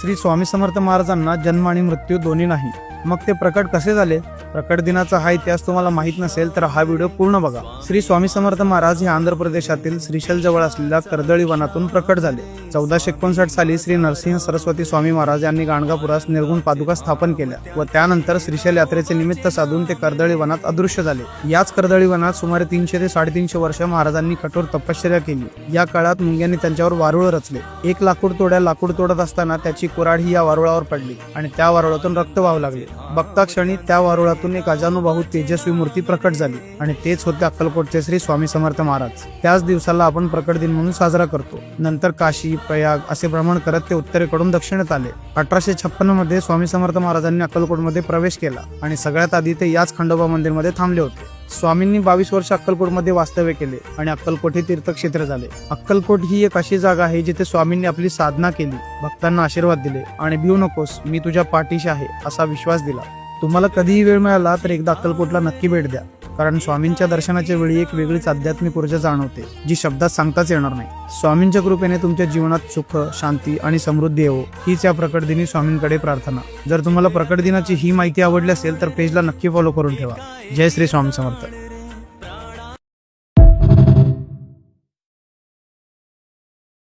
श्री स्वामी समर्थ महाराजांना जन्म आणि मृत्यू दोन्ही नाही, मग ते प्रकट कसे झाले? प्रकट दिनाचा हा इतिहास तुम्हाला माहित नसेल तर हा व्हिडिओ पूर्ण बघा. श्री स्वामी समर्थ महाराज हे आंध्र प्रदेशातील श्रीशैल जवळ असलेल्या कर्दळी वनातून प्रकट झाले. 1459 साली श्री नरसिंह सरस्वती स्वामी महाराज यांनी गाणगापुरास निर्गुण पादुका स्थापन केल्या व त्यानंतर श्रीशैल यात्रेचे निमित्त साधून ते कर्दळी वनात अदृश्य झाले. याच कर्दळी वनात सुमारे 300 ते 350 वर्ष महाराजांनी कठोर तपश्चर्या केली. या काळात मुंग्यांनी त्यांच्यावर वारुळ रचले. एक लाकूड तोडत असताना त्याची कुऱ्हाड ही या वारुळावर पडली आणि त्या वारुळातून रक्त वाहू लागले. बघता क्षणी त्या वारुळातून एक अजानुबाहू तेजस्वी मूर्ती प्रकट झाली आणि तेच होते अक्कलकोटचे श्री स्वामी समर्थ महाराज. त्याच दिवसाला आपण प्रकट दिन म्हणून साजरा करतो. नंतर काशी, प्रयाग असे भ्रमण करत ते उत्तरेकडून दक्षिणेत आले. 1856 मध्ये स्वामी समर्थ महाराजांनी अक्कलकोटमध्ये प्रवेश केला आणि सगळ्यात आधी ते याच खंडोबा मंदिरमध्ये थांबले होते. स्वामींनी 22 वर्ष अक्कलकोटमध्ये वास्तव्य केले आणि अक्कलकोट हे तीर्थक्षेत्र झाले. अक्कलकोट ही एक अशी जागा आहे जिथे स्वामींनी आपली साधना केली, भक्तांना आशीर्वाद दिले आणि भिवू नकोस, मी तुझ्या पाठीशी आहे असा विश्वास दिला. तुम्हाला कधीही वेळ मिळाला तर एकदा अक्कलकोटला नक्की भेट द्या, कारण स्वामींच्या दर्शनाच्या वेळी एक वेगळीच आध्यात्मिक ऊर्जा जाणवते जी शब्दात सांगताच येणार नाही. स्वामींच्या कृपेने तुमच्या जीवनात सुख, शांती आणि समृद्धी येवो हीच या प्रकट दिनी स्वामींकडे प्रार्थना. जर तुम्हाला प्रकट दिनाची ही माहिती आवडली असेल तर पेजला नक्की फॉलो करून ठेवा. जय श्री स्वामी समर्थ.